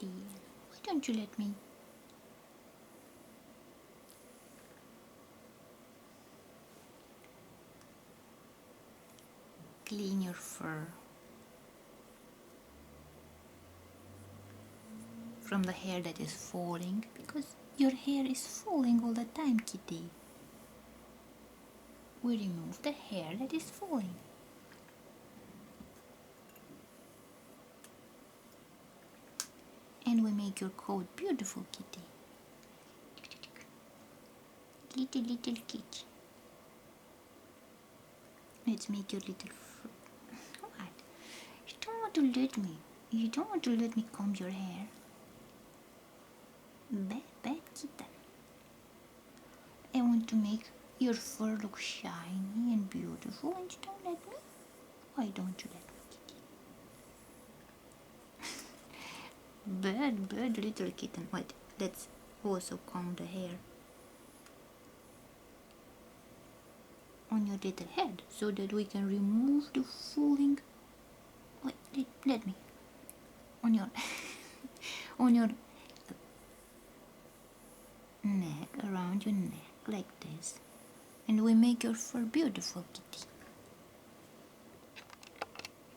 kitty. Why don't you let me? Clean your fur from the hair that is falling, because your hair is falling all the time, kitty. We remove the hair that is falling. And we make your coat beautiful, kitty. Little kitty. Let's make your little fur. What? You don't want to let me. You don't want to let me comb your hair. Bad kitten. I want to make your fur look shiny and beautiful, and you don't let me? Why don't you let me, kitty? Bad little kitten. Wait, let's also comb the hair on your little head so that we can remove the falling. Wait, let me. On your on your neck, around your neck, like this. And we make your fur beautiful, kitty.